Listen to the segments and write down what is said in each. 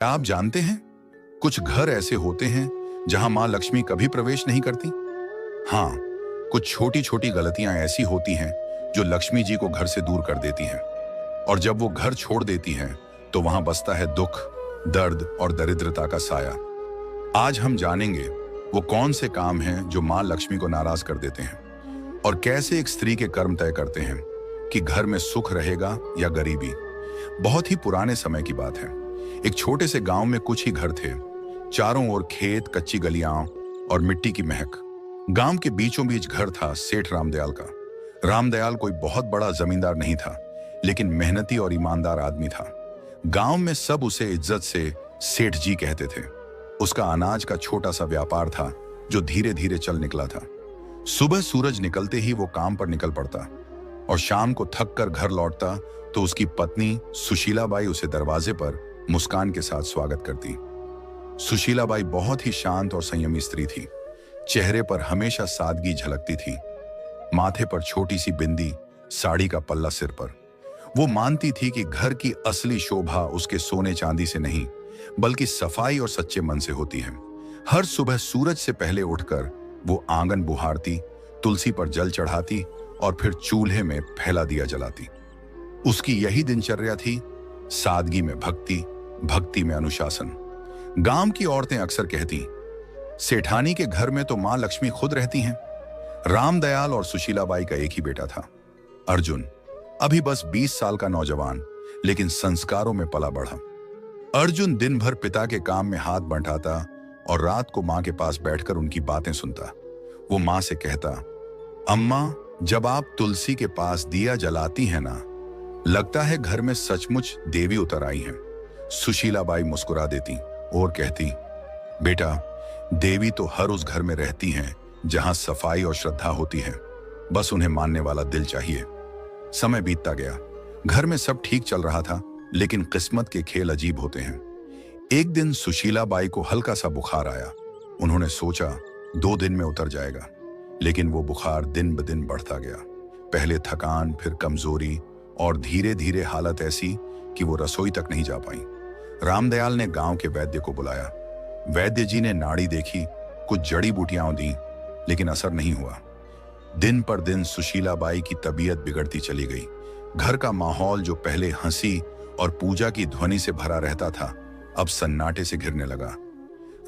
क्या आप जानते हैं, कुछ घर ऐसे होते हैं जहां मां लक्ष्मी कभी प्रवेश नहीं करती। हाँ, कुछ छोटी छोटी गलतियां ऐसी होती हैं जो लक्ष्मी जी को घर से दूर कर देती हैं। और जब वो घर छोड़ देती हैं तो वहां बसता है दुख, दर्द और दरिद्रता का साया। आज हम जानेंगे वो कौन से काम हैं जो मां लक्ष्मी को नाराज कर देते हैं और कैसे एक स्त्री के कर्म तय करते हैं कि घर में सुख रहेगा या गरीबी। बहुत ही पुराने समय की बात है। एक छोटे से गांव में कुछ ही घर थे। चारों ओर खेत, कच्ची गलियां और मिट्टी की महक। गांव के बीचों बीच घर था सेठ रामदयाल का। रामदयाल कोई बहुत बड़ा जमींदार नहीं था, लेकिन मेहनती और ईमानदार आदमी था। गांव में सब उसे इज्जत से सेठ जी कहते थे। उसका अनाज का छोटा सा व्यापार था जो धीरे धीरे चल निकला था। सुबह सूरज निकलते ही वो काम पर निकल पड़ता और शाम को थक कर घर लौटता तो उसकी पत्नी सुशीलाबाई उसे दरवाजे पर मुस्कान के साथ स्वागत करती। सुशीलाबाई बहुत ही शांत और संयमी स्त्री थी। चेहरे पर हमेशा सादगी झलकती थी। माथे पर छोटी सी बिंदी, साड़ी का पल्ला सिर पर। वो मानती थी कि घर की असली शोभा उसके सोने चांदी से नहीं, बल्कि सफाई और सच्चे मन से होती है। हर सुबह सूरज से पहले उठकर वो आंगन बुहारती, तुलसी पर जल चढ़ाती और फिर चूल्हे में फैला दिया जलाती। उसकी यही दिनचर्या थी, सादगी में भक्ति, भक्ति में अनुशासन। गांव की औरतें अक्सर कहती, सेठानी के घर में तो मां लक्ष्मी खुद रहती हैं। रामदयाल और सुशीलाबाई का एक ही बेटा था, अर्जुन। अभी बस 20 साल का नौजवान, लेकिन संस्कारों में पला बढ़ा। अर्जुन दिन भर पिता के काम में हाथ बंटाता और रात को मां के पास बैठकर उनकी बातें सुनता। वो मां से कहता, अम्मा, जब आप तुलसी के पास दिया जलाती हैं ना, लगता है घर में सचमुच देवी उतर आई हैं। सुशीलाबाई मुस्कुरा देती और कहती, बेटा, देवी तो हर उस घर में रहती हैं जहां सफाई और श्रद्धा होती है। बस उन्हें मानने वाला दिल चाहिए। समय बीतता गया। घर में सब ठीक चल रहा था, लेकिन किस्मत के खेल अजीब होते हैं। एक दिन सुशीलाबाई को हल्का सा बुखार आया। उन्होंने सोचा 2 दिन में उतर जाएगा, लेकिन वो बुखार दिन ब दिन बढ़ता गया। पहले थकान, फिर कमजोरी और धीरे धीरे हालत ऐसी कि वो रसोई तक नहीं जा पाई। रामदयाल ने गांव के वैद्य को बुलाया। वैद्य जी ने नाड़ी देखी, कुछ जड़ी बूटियां दी, लेकिन असर नहीं हुआ। दिन पर दिन सुशीलाबाई की तबीयत बिगड़ती चली गई। घर का माहौल जो पहले हंसी और पूजा की ध्वनि से भरा रहता था, अब सन्नाटे से घिरने लगा।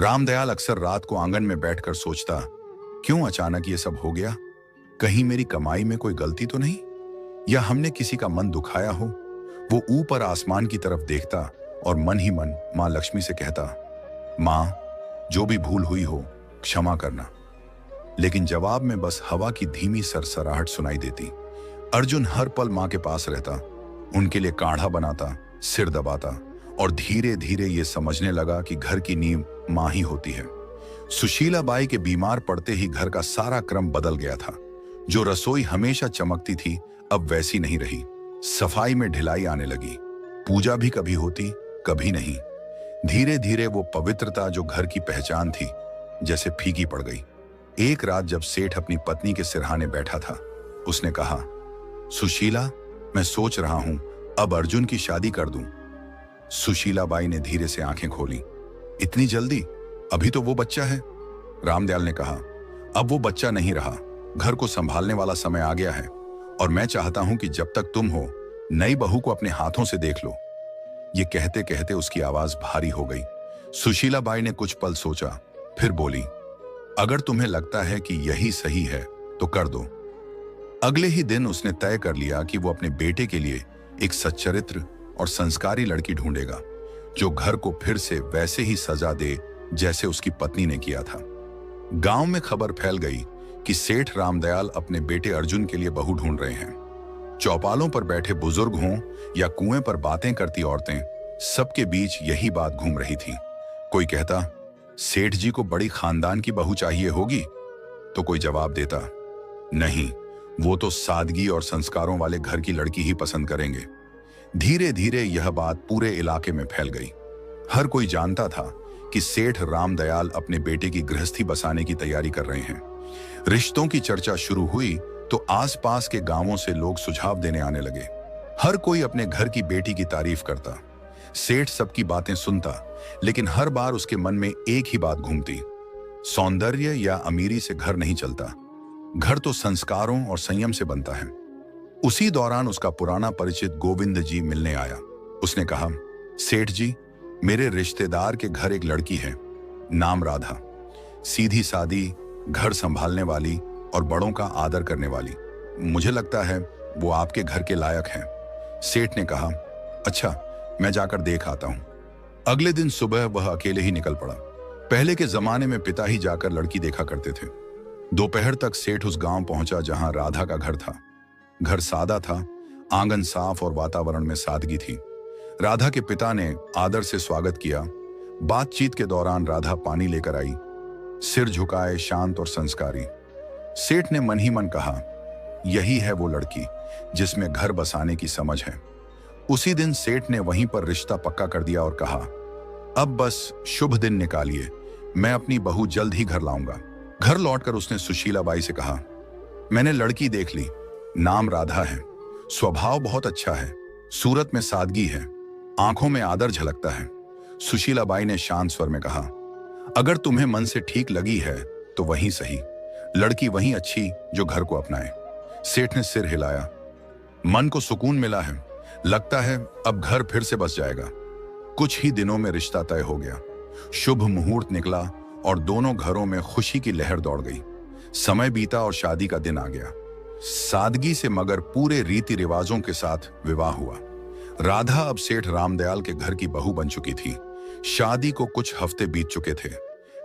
रामदयाल अक्सर रात को आंगन में बैठकर सोचता, क्यों अचानक ये सब हो गया? कहीं मेरी कमाई में कोई गलती तो नहीं, या हमने किसी का मन दुखाया हो? वो ऊपर आसमान की तरफ देखता और मन ही मन मां लक्ष्मी से कहता, मां, जो भी भूल हुई हो क्षमा करना। लेकिन जवाब में बस हवा की धीमी सरसराहट सुनाई देती। अर्जुन हर पल मां के पास रहता, उनके लिए काढ़ा बनाता, सिर दबाता और धीरे धीरे ये समझने लगा कि घर की नींव मां ही होती है। सुशीलाबाई के बीमार पड़ते ही घर का सारा क्रम बदल गया था। जो रसोई हमेशा चमकती थी, अब वैसी नहीं रही। सफाई में ढिलाई आने लगी। पूजा भी कभी होती, कभी नहीं। धीरे धीरे वो पवित्रता जो घर की पहचान थी, जैसे फीकी पड़ गई। एक रात जब सेठ अपनी पत्नी के सिरहाने बैठा था, उसने कहा, सुशीला, मैं सोच रहा हूं अब अर्जुन की शादी कर दूं। सुशीलाबाई ने धीरे से आंखें खोली। इतनी जल्दी? अभी तो वो बच्चा है। रामदयाल ने कहा, अब वो बच्चा नहीं रहा, घर को संभालने वाला समय आ गया है, और मैं चाहता हूं कि जब तक तुम हो, नई बहू को अपने हाथों से देख लो। ये कहते कहते उसकी आवाज भारी हो गई। सुशीलाबाई ने कुछ पल सोचा, फिर बोली, अगर तुम्हें लगता है कि यही सही है तो कर दो। अगले ही दिन उसने तय कर लिया कि वो अपने बेटे के लिए एक सच्चरित्र और संस्कारी लड़की ढूंढेगा, जो घर को फिर से वैसे ही सजा दे जैसे उसकी पत्नी ने किया था। गांव में खबर फैल गई कि सेठ रामदयाल अपने बेटे अर्जुन के लिए बहू ढूंढ रहे हैं। चौपालों पर बैठे बुजुर्ग हों या कुएं पर बातें करती औरतें, सबके बीच यही बात घूम रही थी। कोई कहता, सेठ जी को बड़ी खानदान की बहू चाहिए होगी, तो कोई जवाब देता, नहीं, वो तो सादगी और संस्कारों वाले घर की लड़की ही पसंद करेंगे। धीरे धीरे यह बात पूरे इलाके में फैल गई। हर कोई जानता था कि सेठ रामदयाल अपने बेटे की गृहस्थी बसाने की तैयारी कर रहे हैं। रिश्तों की चर्चा शुरू हुई तो आसपास के गांवों से लोग सुझाव देने आने लगे। हर कोई अपने घर की बेटी की तारीफ करता। सेठ सबकी बातें सुनता, लेकिन हर बार उसके मन में एक ही बात घूमती, सौंदर्य या अमीरी से घर नहीं चलता, घर तो संस्कारों और संयम से बनता है। उसी दौरान उसका पुराना परिचित गोविंद जी मिलने आया। उसने कहा, सेठ जी, मेरे रिश्तेदार के घर एक लड़की है, नाम राधा, सीधी सादी, घर संभालने वाली और बड़ों का आदर करने वाली। मुझे लगता है वो आपके घर के लायक है। सेठ ने कहा, अच्छा, मैं जाकर देख आता हूं। अगले दिन सुबह वह अकेले ही निकल पड़ा। पहले के जमाने में पिता ही जाकर लड़की देखा करते थे। दोपहर तक सेठ उस गांव पहुंचा जहां राधा का घर था। घर सादा था, आंगन साफ और वातावरण में सादगी थी। राधा के पिता ने आदर से स्वागत किया। बातचीत के दौरान राधा पानी लेकर आई, सिर झुकाए, शांत और संस्कारी। सेठ ने मन ही मन कहा, यही है वो लड़की जिसमें घर बसाने की समझ है। उसी दिन सेठ ने वहीं पर रिश्ता पक्का कर दिया और कहा, अब बस शुभ दिन निकालिए, मैं अपनी बहू जल्द ही घर लाऊंगा। घर लौटकर उसने सुशीला बाई से कहा, मैंने लड़की देख ली, नाम राधा है, स्वभाव बहुत अच्छा है, सूरत में सादगी है, आंखों में आदर झलकता है। सुशीला बाई ने शांत स्वर में कहा, अगर तुम्हें मन से ठीक लगी है तो वहीं सही, लड़की वहीं अच्छी जो घर को अपनाए। सेठ ने सिर हिलाया। मन को सुकून मिला है, लगता है अब घर फिर से बस जाएगा। कुछ ही दिनों में रिश्ता तय हो गया। शुभ मुहूर्त निकला और दोनों घरों में खुशी की लहर दौड़ गई। समय बीता और शादी का दिन आ गया। सादगी से मगर पूरे रीति रिवाजों के साथ विवाह हुआ। राधा अब सेठ रामदयाल के घर की बहू बन चुकी थी। शादी को कुछ हफ्ते बीत चुके थे।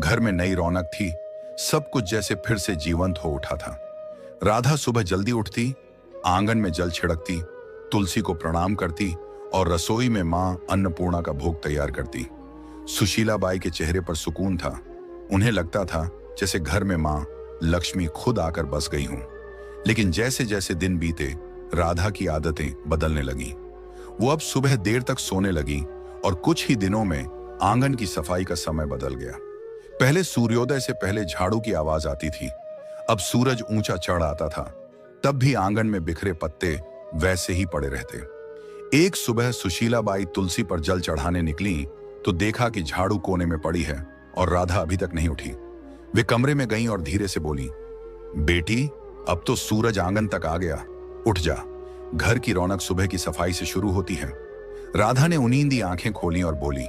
घर में नई रौनक थी, सब कुछ जैसे फिर से जीवंत हो उठा था। राधा सुबह जल्दी उठती, आंगन में जल छिड़कती, तुलसी को प्रणाम करती और रसोई में मां अन्नपूर्णा का भोग तैयार करती। सुशीला बाई के चेहरे पर सुकून था। उन्हें लगता था जैसे घर में मां लक्ष्मी खुद आकर बस गई हूं। लेकिन जैसे जैसे दिन बीते, राधा की आदतें बदलने लगीं। वो अब सुबह देर तक सोने लगी और कुछ ही दिनों में आंगन की सफाई का समय बदल गया। पहले सूर्योदय से पहले झाड़ू की आवाज आती थी, अब सूरज ऊंचा चढ़ आता था, तब भी आंगन में बिखरे पत्ते वैसे ही पड़े रहते। एक सुबह सुशीला बाई तुलसी पर जल चढ़ाने निकली तो देखा कि झाड़ू कोने में पड़ी है और राधा अभी तक नहीं उठी। वे कमरे में गईं और धीरे से बोली, बेटी, अब तो सूरज आंगन तक आ गया, उठ जा, घर की रौनक सुबह की सफाई से शुरू होती है। राधा ने उनींदी आंखें खोली और बोली,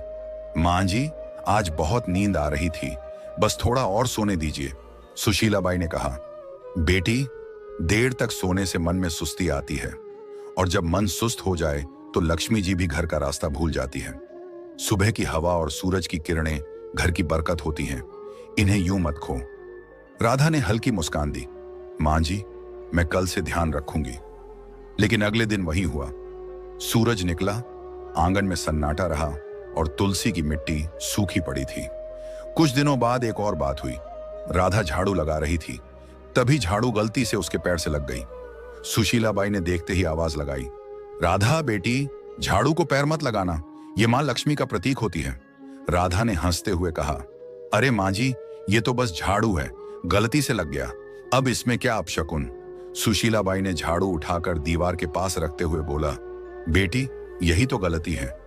मां जी, आज बहुत नींद आ रही थी, बस थोड़ा और सोने दीजिए। सुशीला बाई ने कहा, बेटी, देर तक सोने से मन में सुस्ती आती है और जब मन सुस्त हो जाए तो लक्ष्मी जी भी घर का रास्ता भूल जाती है। सुबह की हवा और सूरज की किरणें घर की बरकत होती हैं, इन्हें यूं मत खो। राधा ने हल्की मुस्कान दी, मां जी, मैं कल से ध्यान रखूंगी। लेकिन अगले दिन वही हुआ। सूरज निकला, आंगन में सन्नाटा रहा और तुलसी की मिट्टी सूखी पड़ी थी। कुछ दिनों बाद एक और बात हुई। राधा झाड़ू लगा रही थी, तभी झाड़ू गलती से उसके पैर से लग गई। सुशीला बाई ने देखते ही आवाज लगाई, राधा बेटी, झाड़ू को पैर मत लगाना, ये मां लक्ष्मी का प्रतीक होती है। राधा ने हंसते हुए कहा, अरे मां जी, ये तो बस झाड़ू है, गलती से लग गया, अब इसमें क्या अपशकुन। सुशीला बाई ने झाड़ू उठाकर दीवार के पास रखते हुए बोला, बेटी, यही तो गलती है।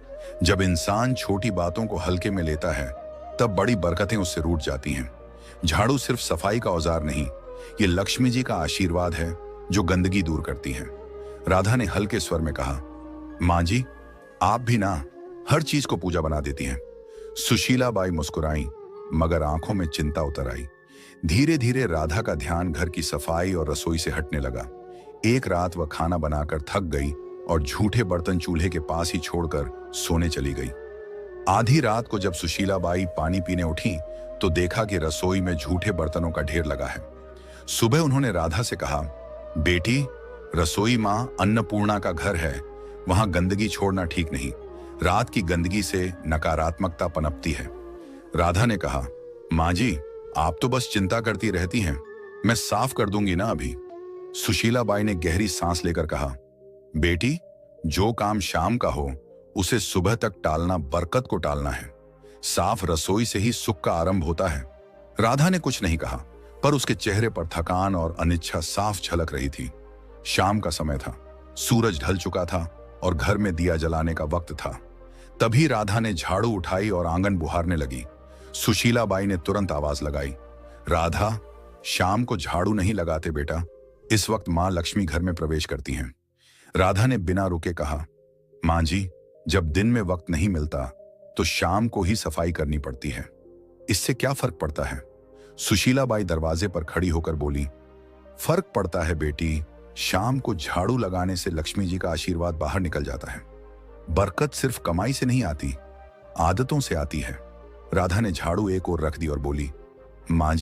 जब इंसान छोटी बातों को हल्के में लेता है तब बड़ी बरकतें उससे रूठ जाती हैं। झाड़ू सिर्फ सफाई का औजार नहीं, ये लक्ष्मी जी का आशीर्वाद है जो गंदगी दूर करती है। राधा ने हल्के स्वर में कहा, मां जी, आप भी ना हर चीज को पूजा बना देती हैं। सुशीला बाई मुस्कुराई, मगर आंखों में चिंता उतर आई। धीरे धीरे राधा का ध्यान घर की सफाई और रसोई से हटने लगा। एक रात वह खाना बनाकर थक गई और झूठे बर्तन चूल्हे के पास ही छोड़कर सोने चली गई। आधी रात को जब सुशीला बाई पानी पीने उठी तो देखा कि रसोई में झूठे बर्तनों का ढेर लगा है। सुबह उन्होंने राधा से कहा, बेटी, रसोई मां अन्नपूर्णा का घर है, वहां गंदगी छोड़ना ठीक नहीं, रात की गंदगी से नकारात्मकता पनपती है। राधा ने कहा, मां जी, आप तो बस चिंता करती रहती हैं, मैं साफ कर दूंगी ना अभी। सुशीला बाई ने गहरी सांस लेकर कहा, बेटी, जो काम शाम का हो उसे सुबह तक टालना बरकत को टालना है। साफ रसोई से ही सुख का आरंभ होता है। राधा ने कुछ नहीं कहा, पर उसके चेहरे पर थकान और अनिच्छा साफ झलक रही थी। शाम का समय था, सूरज ढल चुका था और घर में दिया जलाने का वक्त था। तभी राधा ने झाड़ू उठाई और आंगन बुहारने लगी। सुशीला बाई ने तुरंत आवाज लगाई, राधा, शाम को झाड़ू नहीं लगाते बेटा, इस वक्त मां लक्ष्मी घर में प्रवेश करती हैं। राधा ने बिना रुके कहा, मां जी, जब दिन में वक्त नहीं मिलता तो शाम को ही सफाई करनी पड़ती है, इससे क्या फर्क पड़ता है? सुशीला बाई दरवाजे पर खड़ी होकर बोली, फर्क पड़ता है बेटी, शाम को झाड़ू लगाने से लक्ष्मी जी का आशीर्वाद बाहर निकल जाता है। बरकत सिर्फ कमाई से नहीं आती, आदतों से आती है। राधा ने झाड़ू एक ओर रख दी और बोली, मां